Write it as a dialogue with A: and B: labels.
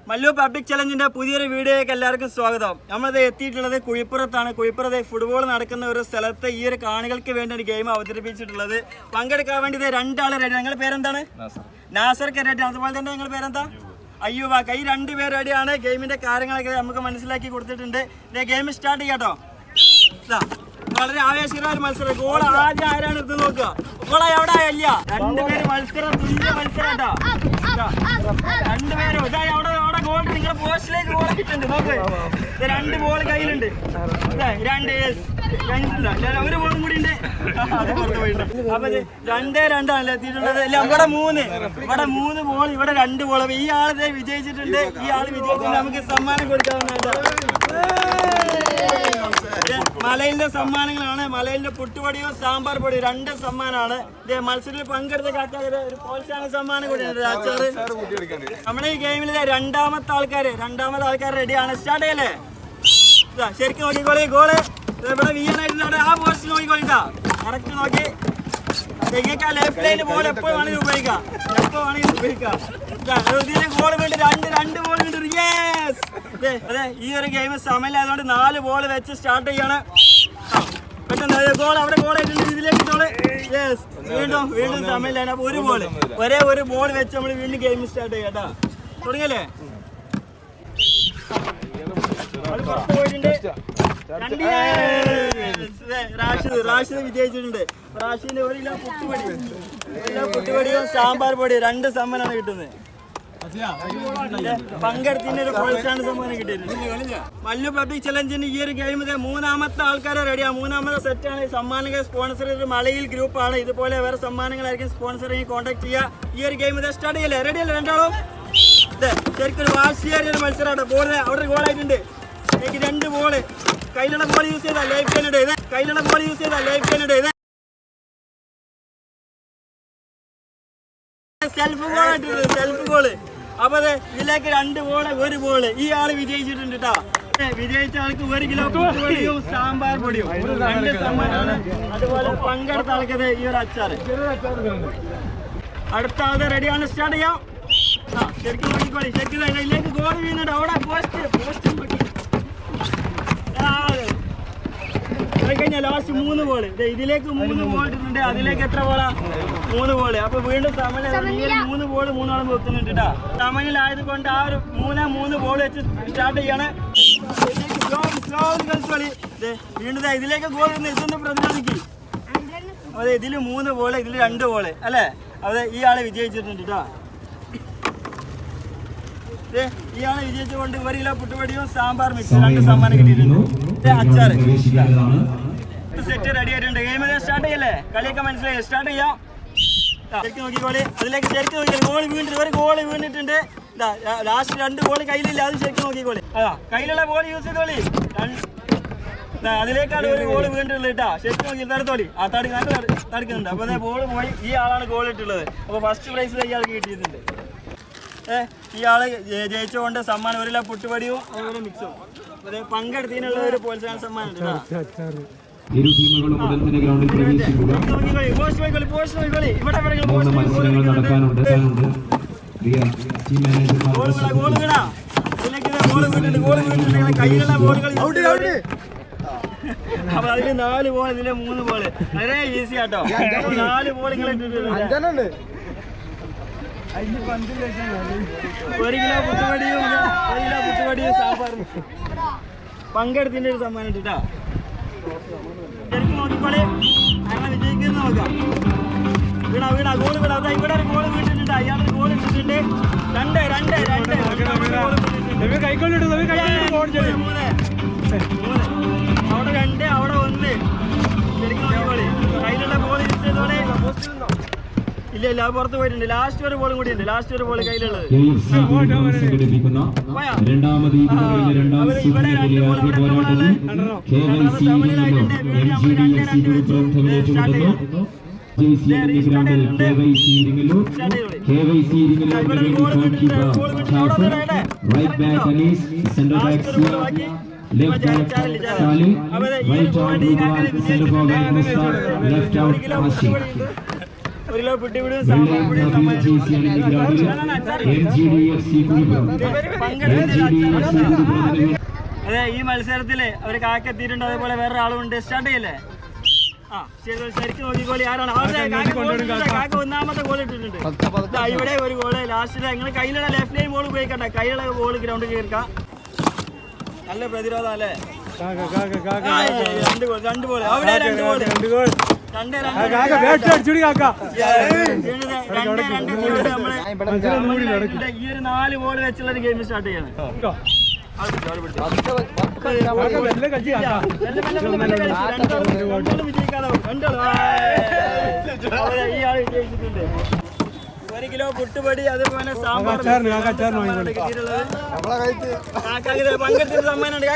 A: Mallu public ചലഞ്ചിന്റെ പുതിയൊരു വീഡിയോയിലേക്ക് എല്ലാവർക്കും സ്വാഗതം. നമ്മളിത് എത്തിയിട്ടുള്ളത് കുഴിപ്പുറത്താണ്. കുഴിപ്പുറത്ത് ഫുട്ബോൾ നടക്കുന്ന ഒരു സ്ഥലത്ത് ഈ ഒരു കാണികൾക്ക് വേണ്ടി ഒരു ഗെയിം അവതരിപ്പിച്ചിട്ടുള്ളത്. പങ്കെടുക്കാൻ വേണ്ടി രണ്ടാൾ റെഡി. നിങ്ങളുടെ പേരെന്താണ്? നാസർക്ക് റെഡി. അതുപോലെ തന്നെ നിങ്ങളുടെ പേരെന്താ? അയ്യൂബ. ഈ രണ്ടുപേർ റെഡിയാണ്. ഗെയിമിന്റെ കാര്യങ്ങളൊക്കെ നമുക്ക് മനസ്സിലാക്കി കൊടുത്തിട്ടുണ്ട്. ഗെയിം സ്റ്റാർട്ട് ചെയ്യാട്ടോ. വളരെ ആവേശകരമായ ഒരു മത്സരം. ഗോൾ ആദ്യം ആരാണ് ഇത് നോക്കുക. ഗോള എവിടെ ഇല്ല. രണ്ടുപേര് മത്സരം തുല്യ മത്സരം കേട്ടോ. രണ്ടുപേരും ഇതാ അവിടെ ഗോൾ നിങ്ങളുടെ പോസ്റ്റിലേക്ക് ഗോൾ കിട്ടുന്നുണ്ട്. നോക്ക്, രണ്ട് ബോൾ കയ്യിലുണ്ട്. ഒരു ബോളും കൂടി ഉണ്ട്. അപ്പൊ 2-2 എത്തിയിട്ടുള്ളത്. അല്ല ഇവിടെ 3 ബോൾ, ഇവിടെ 2 ബോൾ. ഈ ആളെ വിജയിച്ചിട്ടുണ്ട്. ഈ ആള് വിജയിച്ചിട്ടുണ്ട്. നമുക്ക് സമ്മാനം കൊടുക്കാവുന്നതാണ്. മലയിലെ സമ്മാനങ്ങളാണ്. മലയിലെ പുട്ടുപൊടിയും സാമ്പാർ പൊടിയും 2 സമ്മാനമാണ്. മത്സരത്തിൽ പങ്കെടുത്ത കാക്കാര് ഒരു പ്രോത്സാഹന സമ്മാനം കൂടിയുണ്ട്. നമ്മുടെ ഈ ഗെയിമിലെ രണ്ടാമത്തെ ആൾക്കാർ റെഡിയാണ്. സ്റ്റാർട്ട് ചെയ്യല്ലേ? ശരിക്കും നോക്കിക്കോളി. ഗോള് ഇവിടെ വീഴാനായിട്ടുണ്ട്. ആ പോസ്റ്റ് നോക്കിക്കോളിട്ടാ. കറക്റ്റ് നോക്കി. ലെഫ്റ്റ് ലൈനിൽ ബോൾ എപ്പോ വേണമെങ്കിലും ഉപയോഗിക്കാം. ഇതിന് ഗോൾ വേണ്ടി 2 ബോൾ വേണ്ടി. അതെ, ഈ ഒരു ഗെയിം സമയമായതുകൊണ്ട് 4 ബോൾ വെച്ച് സ്റ്റാർട്ട് ചെയ്യാണ്. പെട്ടെന്ന് ഗോൾ അവിടെ ഗോൾ ആയിട്ടുണ്ട്. ഇതിലേക്ക് ഗോള്. യെസ്, വീണ്ടും സമയമില്ല. അപ്പൊ ഒരു ബോൾ വെച്ച് നമ്മൾ വീണ്ടും ഗെയിം സ്റ്റാർട്ട് ചെയ്യാം കേട്ടോ. തുടങ്ങിയല്ലേ? റാഷിദ് വിജയിച്ചിട്ടുണ്ട്. റാഷിദിന്റെ 1 കിലോ പുട്ടുപൊടിയും സാമ്പാർ പൊടിയും 2 സമ്മാനമാണ് കിട്ടുന്നത്. പങ്കെടുത്തിന്റെ ഒരു പ്രോത്സാഹന സമ്മാനം കിട്ടിയിട്ടുണ്ട്. മല്ലു പബ്ലിക് ചലഞ്ചിന് ഈ ഒരു ഗെയിമിലെ 3ാമത്തെ ആൾക്കാരെ റെഡിയാണ്. 3ാമത്തെ സെറ്റാണ്. സമ്മാനങ്ങൾ സ്പോൺസർ ചെയ്ത് മലയിൽ ഗ്രൂപ്പാണ്. ഇതുപോലെ വേറെ സമ്മാനങ്ങളായിരിക്കും സ്പോൺസറിങ് കോൺടാക്ട് ചെയ്യുക. ഈ ഒരു ഗെയിം സ്റ്റാർട്ട് ചെയ്യല്ലേ? റെഡിയല്ലേ രണ്ടാളും? ശരിക്കും ഒരു വാശിയേറിയ ഒരു മത്സരമാണ്. ബോൾ അവിടെ ഗോളായിട്ടുണ്ട്. എനിക്ക് 2 ബോള്. കയ്യിലുള്ള ബോൾ യൂസ് ചെയ്താൽ ലൈഫ് ലൈനിടെ സെൽഫ് ഗോള്. അപ്പൊ ഇതിലേക്ക് 2 ബോള് 1 ബോള്. ഈ ആള് വിജയിച്ചിട്ടുണ്ട് കേട്ടോ. വിജയിച്ച ആൾക്ക് 1 കിലോ പൊടിയും സാമ്പാർ പൊടിയും 2 സമ്മാനമാണ്. അതുപോലെ പങ്കെടുത്ത ആൾക്കത് ഈ ഒരു അച്ചാറ്. അടുത്ത ആള് റെഡിയാണ്. സ്റ്റാർട്ട് ചെയ്യാം. ശരിക്കും നോക്കിക്കോളി. ശരിക്കും ഇതിലേക്ക് ഗോൾ വീണുണ്ട്. അവിടെ പോസ്റ്റ് കഴിഞ്ഞാൽ ലാസ്റ്റ് 3 ബോള്. ഇതിലേക്ക് 3 ബോൾ ഇട്ടിട്ടുണ്ട്. അതിലേക്ക് എത്ര ബോളാ? 3 ബോള്. അപ്പൊ വീണ്ടും സമനില. 3 ബോള് 3 ആളും വെക്കുന്നുണ്ട് കേട്ടോ. സമനിലായത് കൊണ്ട് ആ ഒരു 3 ബോൾ വെച്ച് സ്റ്റാർട്ട് ചെയ്യാണ്. കളി. വീണ്ടും ഇതിലേക്ക് ഗോൾ ഇതൊന്ന് പ്രതിരോധിക്കും. അതെ, ഇതില് 3 ബോള്, ഇതില് 2 ബോള് അല്ലേ? അതെ, ഈ ആളെ വിജയിച്ചിട്ടുണ്ട് കേട്ടോ. ഈ ആളെ വിജയിച്ചുകൊണ്ട് 1 കിലോ പുട്ടുപൊടിയും സാമ്പാർ മിക്സ് 2 സമ്മാനം കിട്ടിയിട്ടുണ്ട്. അച്ചാറ് സെറ്റ് റെഡി ആയിട്ടുണ്ട്. ഗെയിം സ്റ്റാർട്ട് ചെയ്യല്ലേ? കളിയൊക്കെ മനസ്സിലായി. സ്റ്റാർട്ട് ചെയ്യാം. ശരിക്കും നോക്കിക്കോളി. അതിലേക്ക് ശരിക്കും നോക്കിയാൽ ഗോൾ വീണിട്ടുണ്ട്. 1 ഗോൾ വീണിട്ടുണ്ട്. ലാസ്റ്റ് 2 ബോൾ കയ്യിലില്ല. അത് ശരിക്കും നോക്കിക്കോളി. കയ്യിലുള്ള ബോൾ യൂസ് ചെയ്തോളി. അതിലേക്കാണ് 1 ഗോൾ വീണിട്ടുള്ളത് കേട്ടോ. ശരിക്കും നോക്കി തടുത്തോളി. തടുക്കുന്നുണ്ട്. അപ്പൊ ബോൾ പോയി. ഈ ആളാണ് ഗോൾ ഇട്ടുള്ളത്. അപ്പൊ ഫസ്റ്റ് പ്രൈസ് ഇയാൾക്ക് കിട്ടിയിട്ടുണ്ട്. ഈ ആള് ജയിച്ചുകൊണ്ട് സമ്മാനം 1 കിലോ പുട്ടുപൊടിയും അതുപോലെ മിക്സും. പങ്കെടുത്തതിനുള്ള ഒരു പ്രോത്സാഹന സമ്മാനം ഉണ്ട്.
B: ഇരു ടീമുകളും ഉടൻ തന്നെ ഗ്രൗണ്ടിൽ പ്രവേശിക്കുക. 3 മത്സരങ്ങൾ നടക്കാനുണ്ട്. ടീം മാനേജർമാർ
A: അപ്പൊ അതില് 4 ബോൾ, ഇതിലെ 3 ബോള്. വളരെ ഈസി ആട്ടോ. 4 ബോൾ നിങ്ങൾ ഇട്ടിട്ടുണ്ട്. 1 കിലോ പുട്ടുപൊടിയും സാമ്പാറും പങ്കെടുത്തിന്റെ ഒരു സമ്മാനം ഇട്ടാ. ശരിക്കും നോക്കിക്കോളെ. അങ്ങനെ വിജയിക്കുന്ന നോക്കാം. വീടാ ഗോള് വീടാ. ഇവിടെ ഒരു ഗോള് വീട്ടിട്ടുണ്ട്. അയാളൊരു ഗോൾ ഇട്ടിട്ടുണ്ട്. 2 അവിടെ 2 അവിടെ 1. ശരിക്കും നോക്കിക്കോളെ. കയ്യിലുള്ള ബോൾ ഇരിച്ചതോടെ ഇല്ല അത് പുറത്ത് പോയിട്ടുണ്ട്. ലാസ്റ്റ് 1 ബോളും കൂടി ഉണ്ട്. ലാസ്റ്റ് 1 ബോൾ കയ്യിലുള്ളത്.
B: Left back Salim, right out Ruban, center forward Mustaq, left out Ashik.
A: 1 kilo പുട്ടിപൊടിയും സാമ്പാർ പൊടിയും അതെ. ഈ മത്സരത്തില് ഒരു കാക്ക എത്തിയിട്ടുണ്ട്, അതേപോലെ വേറെ ആളുണ്ട്. സ്റ്റാർട്ട് ചെയ്യല്ലേ? ആ ശരി, ശരിക്കും നോക്കിക്കോളി ആരാണ് കാക്ക. ഒന്നാമത്തെ ഗോൾ ഇട്ടിട്ടുണ്ട്. ഇവിടെ ഒരു ഗോള് ലാസ്റ്റില്. നിങ്ങൾ കയ്യിലുള്ള ലെഫ്റ്റ് ലൈൻ ബോൾ ഉപയോഗിക്കണ്ട, കയ്യിലുള്ള ബോൾ ഗ്രൗണ്ടിൽ കയറിക്കാം. നല്ല പ്രതിരോധം അല്ലേ? 2 ഗോൾ 2 ഗോൾ അവിടെ 2 ഗോൾ 2 ഗോൾ 2 ഈ ഒരു 4 ബോൾ വെച്ചുള്ള ഒരു ഗെയിം സ്റ്റാർട്ട് ചെയ്യാണ്. ഈ ആൾ വിജയിച്ചിട്ടുണ്ട്. 1 കിലോ പുട്ടുപൊടി, അതേപോലെ സാമ്പാർ പങ്കെടുത്ത സമ്മാനം ഉണ്ട്.